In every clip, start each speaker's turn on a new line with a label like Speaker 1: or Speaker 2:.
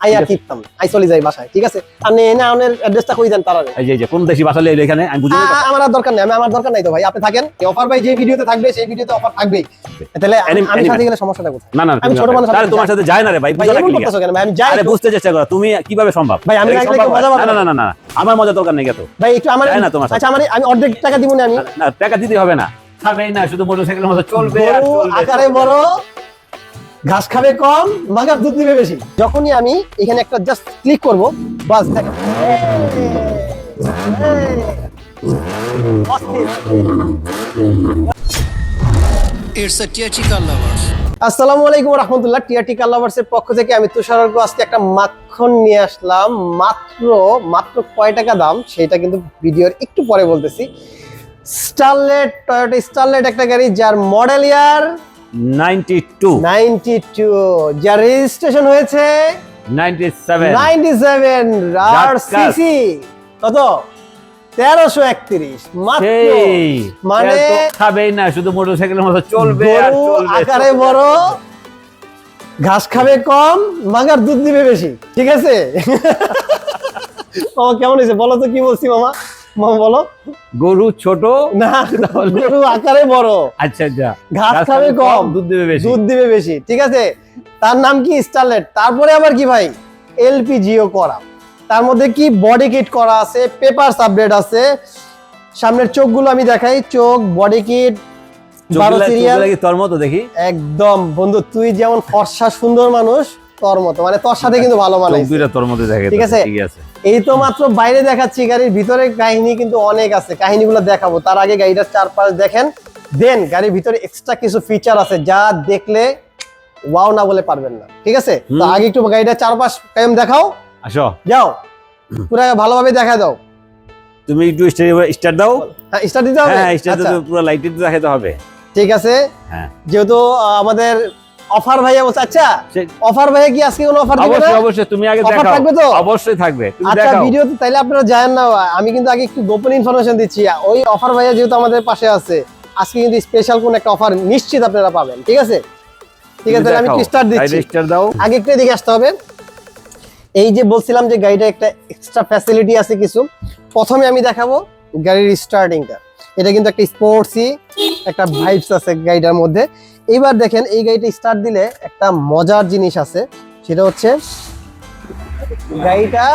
Speaker 1: আইয়া টিপতাম আই চলে যাই বাসায়, ঠিক আছে? আপনি এনে আপনার অ্যাড্রেসটা কই দেন তারা
Speaker 2: এই যে কোন দেশি বাসা লইলো এখানে আমি বুঝি
Speaker 1: আমার আর দরকার নেই, আমার দরকার নাই তো ভাই, আপনি থাকেন। অফার ভাই যে ভিডিওতে থাকবে সেই ভিডিওতে অফার থাকবেই। তাহলে আমি সাথে গেলে সমস্যাটা কোথায়?
Speaker 2: না না
Speaker 1: আমি ছোট মানুষ,
Speaker 2: তাহলে তোমার সাথে যায় না রে ভাই,
Speaker 1: ভাই এমন করতেছো কেন ভাই? আমি যাই,
Speaker 2: আরে বুঝতে চেষ্টা করো, তুমি কিভাবে সম্ভব
Speaker 1: ভাই আমি লাগলে কি মজা পাবো?
Speaker 2: না না না না আমার মজা দরকার নেই তো
Speaker 1: ভাই একটু আমার, আচ্ছা আমি অর্ধেক টাকা দিব না, আমি
Speaker 2: না টাকা দিতে হবে না, খাবেই না, শুধু মোটরসাইকেলের মতো চলবে আর চলবে।
Speaker 1: আকারে বড়, ঘাস খাবে কম, মাগার দুধ দিবে বেশি। যখনই আমি এখানে একটা জাস্ট ক্লিক করব, বাস দেখেন
Speaker 3: It's a TRT car lovers.
Speaker 1: আসসালামু আলাইকুম ওয়া রাহমাতুল্লাহ। টিআরটি কার লাভার্স এর পক্ষ থেকে আমি তুষার আজকে একটা মাখন নিয়ে আসলাম। মাত্র কয় টাকা দাম সেটা কিন্তু ভিডিওর একটু পরে বলতেছি। স্টারলেট, টয়োটা স্টারলেট একটা গাড়ি যার মডেল ইয়ার 92, যার রেজিস্ট্রেশন হয়েছে 97 আর সিসি কত 1331 মাত্র। মানে
Speaker 2: খাবেই না, শুধু মোটরসাইকেলের মতো চলবে আর চলবে।
Speaker 1: আকারে বড়, ঘাস খাবে কম, মাগার দুধ দিবে বেশি, ঠিক আছে? মামা কেমন হয়েছে বলো তো? কি বলছি মামা? মামা বলো।
Speaker 2: গরু ছোট
Speaker 1: না, গরু আকারে বড়,
Speaker 2: আচ্ছা আচ্ছা,
Speaker 1: ঘাস খাবে কম,
Speaker 2: দুধ দিবে বেশি,
Speaker 1: ঠিক আছে? তার নাম কি? স্টারলেট। তারপরে আবার কি ভাই? এলপিজিও করা, তার মধ্যে কি বডি কিট করা আছে, পেপারস আপডেট আছে। সামনের চোখগুলো আমি দেখাই, চোখ, বডি কিট, 12 সিরিয়াল।
Speaker 2: তোর মতো দেখি
Speaker 1: একদম বন্ধু, তুই যেমন ফর্সা সুন্দর মানুষ, তোর মতো, মানে তোর সাথে কিন্তু ভালো মানায়।
Speaker 2: দুইটা তোর মধ্যে দেখে,
Speaker 1: ঠিক আছে? এই তো মাত্র বাইরে দেখাচ্ছি, গাড়ির ভিতরে কাহিনী কিন্তু অনেক আছে, কাহিনীগুলো দেখাবো। তার আগে গাড়িটার চারপাশ দেখেন, দেন গাড়ির ভিতরে এক্সট্রা কিছু ফিচার আছে যা দেখলে ওয়াও না বলে পারবেন না, ঠিক আছে? তো আগে একটু গাড়িটার চারপাশ কায়েম দেখাও,
Speaker 2: আসো
Speaker 1: যাও পুরো ভালোভাবে দেখা দাও।
Speaker 2: তুমি একটু স্টার্ট দাও।
Speaker 1: হ্যাঁ স্টার্ট দিতে হবে।
Speaker 2: হ্যাঁ স্টার্ট দিতে পুরো লাইট দেখাতে হবে।
Speaker 1: ঠিক আছে।
Speaker 2: হ্যাঁ
Speaker 1: যেহেতু আমাদের অফার ভাইয়া বলছে, আচ্ছা অফার ভাইয়া কি আজকে কোনো অফার দিবে না?
Speaker 2: অবশ্যই অবশ্যই, তুমি আগে দেখাও।
Speaker 1: থাকবে তো?
Speaker 2: অবশ্যই থাকবে, তুমি
Speaker 1: আচ্ছা
Speaker 2: দেখাও।
Speaker 1: ভিডিওতে তাইলে আপনারা জানেন না, আমি কিন্তু আগে একটু গোপন ইনফরমেশন দিচ্ছি। ওই অফার ভাইয়া যেহেতু আমাদের পাশে আছে, আজকে কিন্তু স্পেশাল কোন একটা অফার নিশ্চিত আপনারা পাবেন, ঠিক আছে? ঠিক আছে, আমি একটু স্টার্ট দিচ্ছি।
Speaker 2: স্টার্ট দাও।
Speaker 1: আগে একটু এদিকে আসতে হবে। এই যে বলছিলাম যে গাড়িটা একটা এক্সট্রা ফ্যাসিলিটি আছে কিছু। প্রথমে আমি দেখাবো গাড়ির স্টার্টিংটা। এটা কিন্তু একটা স্পোর্টসি একটা ভাইবস আছে গাড়িটার মধ্যে। এইবার দেখেন এই গাড়িটা স্টার্ট দিলে একটা মজার জিনিস আছে, সেটা হচ্ছে গাড়িটা,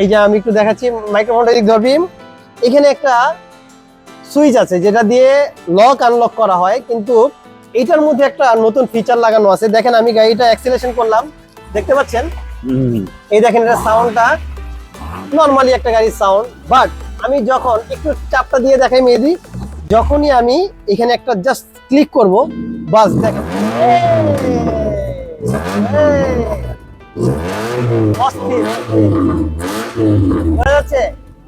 Speaker 1: এই যে আমি একটু দেখাচ্ছি, মাইক্রোফোনটা দিক ধরবি, এখানে একটা সুইচ আছে যেটা দিয়ে লক আনলক করা হয়, কিন্তু এটার মধ্যে একটা নতুন ফিচার লাগানো আছে। দেখেন আমি গাড়িটা অ্যাক্সিলারেশন করলাম, দেখতে পাচ্ছেন? এই দেখেন এটা সাউন্ডটা নরমালি একটা গাড়ির সাউন্ড, বাট আমি যখন একটু চাপটা দিয়ে দেখাই মেবি, যখনই আমি এখানে একটা জাস্ট ক্লিক করব, বাস দেখেন বোঝা যাচ্ছে?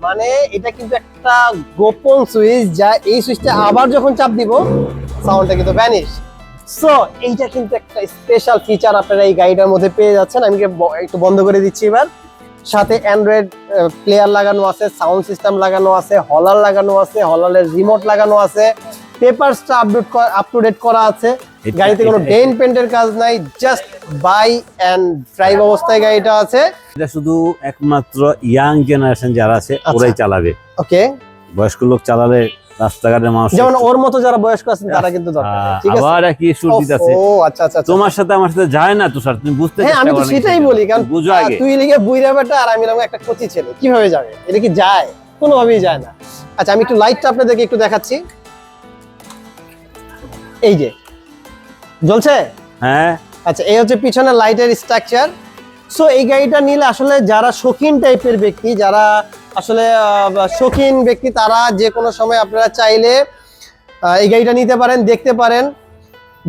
Speaker 1: মানে এটা কিন্তু একটা গোপন সুইচ, যা এই সুইচটা আবার যখন চাপ দিব সাউন্ডটা কিন্তু ভ্যানিশ। সো এইটা কিন্তু একটা স্পেশাল ফিচার আপনারা এই গাড়িটার মধ্যে পেয়ে যাচ্ছেন। আমি একটু বন্ধ করে দিচ্ছি এবার। সাথে অ্যান্ড্রয়েড প্লেয়ার লাগানো আছে, সাউন্ড সিস্টেম লাগানো আছে, হলার লাগানো আছে, হলারের রিমোট লাগানো আছে, পেপারসটা আপ টু ডেট করা আছে। গাড়িতে কোনো ডেন্ট পেন্টের কাজ নাই, জাস্ট বাই এন্ড ড্রাইভ অবস্থায় গাড়িটা আছে।
Speaker 2: এটা শুধু একমাত্র ইয়াং জেনারেশন যারা আছে ওরাই চালাবে।
Speaker 1: ওকে,
Speaker 2: বয়স্ক লোক চালালে রাস্তাঘাটের মানুষ,
Speaker 1: যেমন ওর মতো যারা বয়স্ক আছেন তারা কিন্তু দরকার, ঠিক আছে?
Speaker 2: আবার কি সুর দিতেছে।
Speaker 1: ও আচ্ছা আচ্ছা,
Speaker 2: তোমার সাথে আমার সাথে যায় না তুষার, তুমি বুঝতে
Speaker 1: হ্যাঁ আমি তো সেটাই বলি, কারণ
Speaker 2: বুঝো আগে।
Speaker 1: তুই লিগে বুইরা বেটা আর আমি লাগা একটা কচি ছেলে, কিভাবে যাবে? এটা কি যায়? কোনোভাবেই যায় না। আচ্ছা আমি একটু লাইটটা আপনাদেরকে একটু দেখাচ্ছি। এই যে জ্বলছে।
Speaker 2: হ্যাঁ
Speaker 1: আচ্ছা এই হচ্ছে পিছনের লাইটের স্ট্রাকচার। সো এই গাড়িটা নিলে আসলে যারা শৌখিন টাইপের ব্যক্তি, যারা আসলে শৌখিন ব্যক্তি, তারা যে কোনো সময় আপনারা চাইলে এই গাড়িটা নিতে পারেন, দেখতে পারেন।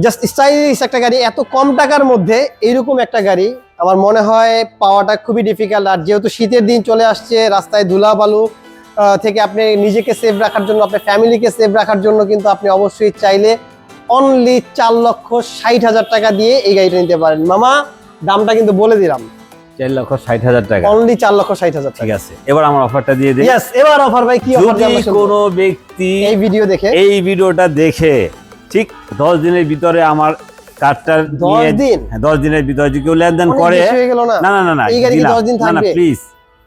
Speaker 1: জাস্ট স্টাইলিশ একটা গাড়ি, এত কম টাকার মধ্যে এইরকম একটা গাড়ি আমার মনে হয় পাওয়াটা খুবই ডিফিকাল্ট। আর যেহেতু শীতের দিন চলে আসছে, রাস্তায় ধুলা বালু থেকে আপনি নিজেকে সেভ রাখার জন্য, আপনার ফ্যামিলিকে সেভ রাখার জন্য কিন্তু আপনি অবশ্যই চাইলে অনলি 4,60,000 টাকা দিয়ে এই গাড়িটা নিতে পারেন। মামা দামটা কিন্তু বলে দিলাম,
Speaker 2: 4,60,000 টাকা,
Speaker 1: অনলি 4,60,000 টাকা।
Speaker 2: ঠিক আছে, এবার আমার অফারটা দিয়ে দিই।
Speaker 1: ইয়েস, এবার অফার ভাই কি অফার
Speaker 2: যদি কোনো ব্যক্তি
Speaker 1: এই ভিডিওটা দেখে
Speaker 2: ঠিক 10 দিনের ভিতরে আমার কার্ডটা
Speaker 1: 10 দিন?
Speaker 2: 10 দিনের ভিতরে যদি কেউ লেনদেন
Speaker 1: অনেক
Speaker 2: করে,
Speaker 1: বেশি হয়ে গেল না?
Speaker 2: না না না না
Speaker 1: এই গাড়ি কি
Speaker 2: দিলাম।
Speaker 1: 10 দিন
Speaker 2: না না
Speaker 1: থাকবে?
Speaker 2: প্লিজ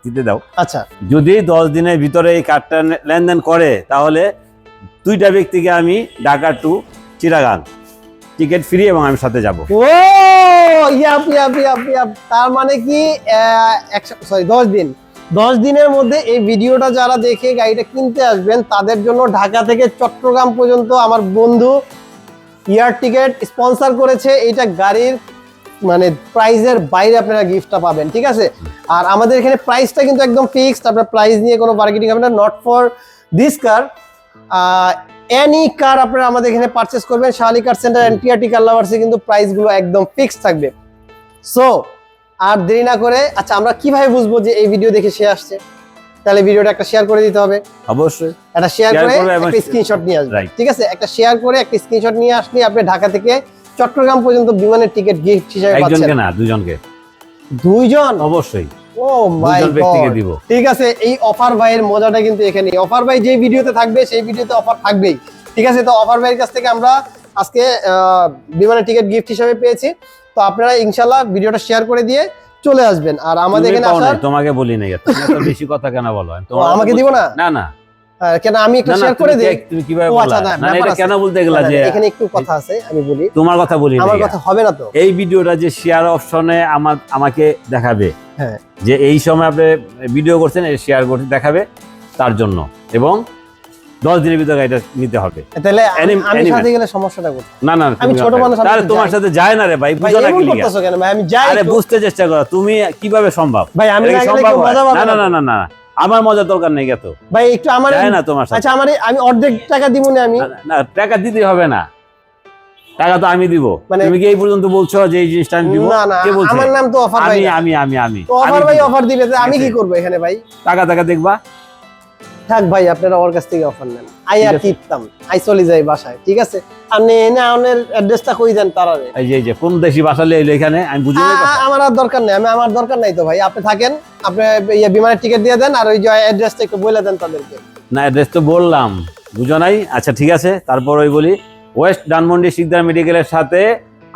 Speaker 2: দিতে দাও।
Speaker 1: আচ্ছা
Speaker 2: যদি 10 দিনের ভিতরে এই কার্ডটা লেনদেন করে, তাহলে 2টা ব্যক্তিকে আমি Dhaka to Chittagong ticket free এবং আমি সাথে যাব।
Speaker 1: ও ইয়াপ, তার মানে কি 10 দিনের মধ্যে এই ভিডিওটা যারা দেখে গাড়িটা কিনতে আসবেন তাদের জন্য ঢাকা থেকে চট্টগ্রাম পর্যন্ত আমার বন্ধু এয়ার টিকেট স্পন্সর করেছে। এইটা গাড়ির মানে প্রাইজের বাইরে আপনারা গিফটটা পাবেন, ঠিক আছে? আর আমাদের এখানে প্রাইসটা কিন্তু একদম ফিক্সড, আপনার প্রাইস নিয়ে কোনো বার্গেনিং হবে না। Not for this car, any car আপনারা আমাদের এখানে পারচেস করবেন Shahali car centre and TRT car লাভার্সে কিন্তু প্রাইসগুলো একদম ফিক্সড থাকবে। সো আর দেরি না করে, আচ্ছা আমরা কিভাবে বুঝবো যে এই ভিডিও দেখে সে আসছে? তাহলে ভিডিওটা একটা শেয়ার করে দিতে হবে,
Speaker 2: অবশ্যই
Speaker 1: একটা শেয়ার
Speaker 2: Share
Speaker 1: করে
Speaker 2: করবে এবং
Speaker 1: একটা স্ক্রিনশট নিয়ে আসবে,
Speaker 2: Right.
Speaker 1: ঠিক আছে? একটা শেয়ার করে একটা স্ক্রিনশট নিয়ে আসলে আপনি ঢাকা থেকে চট্টগ্রাম পর্যন্ত বিমানের টিকিট গিফট হিসেবে পাচ্ছেন।
Speaker 2: একজনকে না, দুজনকে।
Speaker 1: দুইজন?
Speaker 2: অবশ্যই
Speaker 1: ও মাই
Speaker 2: দুজন ব্যক্তিকে
Speaker 1: গড,
Speaker 2: দিব।
Speaker 1: ঠিক আছে। এই অফার ভাইয়ের মজাটা কিন্তু এখানে, অফার ভাই যে ভিডিওতে থাকবে সেই ভিডিওতে অফার থাকবেই, ঠিক আছে? তো অফার ভাইয়ের কাছ থেকে আমরা আজকে বিমানের টিকিট গিফট হিসেবে পেয়েছি। তো আপনারা ইনশাআল্লাহ ভিডিওটা শেয়ার করে দিয়ে চলে আসবেন। আর আমাদের
Speaker 2: তুমি
Speaker 1: এখানে
Speaker 2: পাও নাই,
Speaker 1: আসার,
Speaker 2: তোমাকে বলি নাই, তুমি এত বেশি কথা কেন বলো? আমি
Speaker 1: ও,
Speaker 2: তোমার
Speaker 1: আমাকে দিব না?
Speaker 2: না না
Speaker 1: কেন আমি একটা
Speaker 2: না, না,
Speaker 1: শেয়ার করে
Speaker 2: তুমি
Speaker 1: দিই?
Speaker 2: তুমি কিভাবে
Speaker 1: ও
Speaker 2: বললা?
Speaker 1: আচ্ছা, না,
Speaker 2: না
Speaker 1: ব্যাপার
Speaker 2: এটা
Speaker 1: আছে।
Speaker 2: কেন বলতে গেলা
Speaker 1: না,
Speaker 2: যে
Speaker 1: না, এখানে একটু কথা আছে, আমি বলি।
Speaker 2: তোমার কথা বলি
Speaker 1: আমার
Speaker 2: নাই।
Speaker 1: কথা হবে না তো?
Speaker 2: এই ভিডিওটা যে শেয়ার অপশনে আমাকে দেখাবে,
Speaker 1: হ্যাঁ,
Speaker 2: যে এই সময় আপনি ভিডিও করছেন, শেয়ার করতে দেখাবে তার জন্য, এবং 10 দিনের ভিতরে এটা নিতে হবে।
Speaker 1: তাহলে আমি
Speaker 2: Anyway.
Speaker 1: সাথে গেলে সমস্যাটা কোথায়?
Speaker 2: না না
Speaker 1: আমি ছোট মানুষ, আমি
Speaker 2: তাহলে
Speaker 1: তো
Speaker 2: তোমার
Speaker 1: যাই।
Speaker 2: সাথে যায় না রে ভাই,
Speaker 1: ভাই
Speaker 2: বুঝো না
Speaker 1: এমন
Speaker 2: কি লিগা?
Speaker 1: করতেছো কেন ভাই? আমি যাই
Speaker 2: আরে
Speaker 1: তো।
Speaker 2: বুঝতে চেষ্টা করো, তুমি কিভাবে সম্ভব?
Speaker 1: ভাই আমি
Speaker 2: এটা
Speaker 1: না
Speaker 2: কি
Speaker 1: গেলে
Speaker 2: সম্ভব
Speaker 1: কেউ
Speaker 2: হয়?
Speaker 1: মজা পাবে
Speaker 2: না না না না না, আমার মজার দরকার নেই এত।
Speaker 1: ভাই একটু আমার,
Speaker 2: যায় না তোমার সাথে।
Speaker 1: আচ্ছা আমি অর্ধেক টাকা দিব না আমি।
Speaker 2: না, না, টাকা দিতে হবে না, টাকা তো আমি দিব।
Speaker 1: মানে-
Speaker 2: তুমি কি এই পর্যন্ত বলছো যে এই জিনিসটা আমি দিব?
Speaker 1: না না,
Speaker 2: কে বলছে?
Speaker 1: আমার নাম তো অফার ভাই
Speaker 2: আমি
Speaker 1: না।
Speaker 2: আমি আমি আমি
Speaker 1: তো অফার
Speaker 2: আমি
Speaker 1: ভাই
Speaker 2: দিব।
Speaker 1: অফার দিবে, তো আমি
Speaker 2: ঠিক
Speaker 1: কি
Speaker 2: আছে।
Speaker 1: করব এখানে ভাই?
Speaker 2: টাকা দেখবা।
Speaker 1: থাক ভাই, আপনারা ওর কাছ থেকে অফার নেন, আই
Speaker 2: ঠিক
Speaker 1: আর
Speaker 2: আছে।
Speaker 1: কিপতাম, আই চলে যাই বাসায়, ঠিক আছে? আপনি এনে আপনার অ্যাড্রেসটা কই দেন তারারে?
Speaker 2: এই যে কোন দেশি ভাষা লেইলো এখানে, আমি বুঝি না কথা।
Speaker 1: আমার আর দরকার নেই, আমার দরকার নাই তো ভাই। আপনি থাকেন, আপনি বিমানের টিকিট দিয়ে দেন, আর ওই যে অ্যাড্রেসটা একটু বলে দেন তাদেরকে।
Speaker 2: না অ্যাড্রেস তো বললাম, বুঝো নাই? আচ্ছা ঠিক আছে, তারপর ওই বলি, ওয়েস্ট ধানমন্ডি শিকদার মেডিকেলের সাথে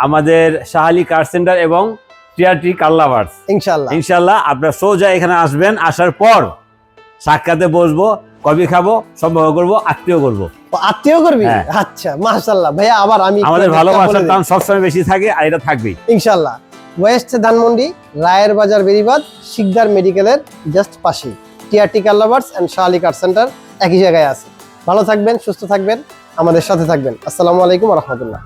Speaker 2: আমাদের শাহালি কার সেন্টার এবং টিআরটি কার লাভার্স।
Speaker 1: ইনশাআল্লাহ
Speaker 2: ইনশাল্লাহ আপনারা সোজা এখানে আসবেন, আসার পর সাক্ষাতে বসবো, কফি খাবো, সম্ভব করবো, আত্মীয় করবো।
Speaker 1: ও, আত্মীয় করবি?
Speaker 2: হ্যাঁ।
Speaker 1: আচ্ছা মাশাআল্লাহ ভাইয়া, আবার আমি একটু
Speaker 2: আমাদের
Speaker 1: একটা
Speaker 2: ভালোবাসার
Speaker 1: বলে দিই।
Speaker 2: টান সবসময় বেশি থাকে, আর এটা থাকবেই।
Speaker 1: ইনশাআল্লাহ ওয়েস্ট ধানমন্ডি রায়ের বাজার বেরিবাদ শিকদার মেডিকেলের জাস্ট পাশেই TRT car lovers and Shahali car centre একই জায়গায় আছে। ভালো থাকবেন, সুস্থ থাকবেন, আমাদের সাথে থাকবেন। আসসালামু আলাইকুম ওয়া রাহমাতুল্লাহ।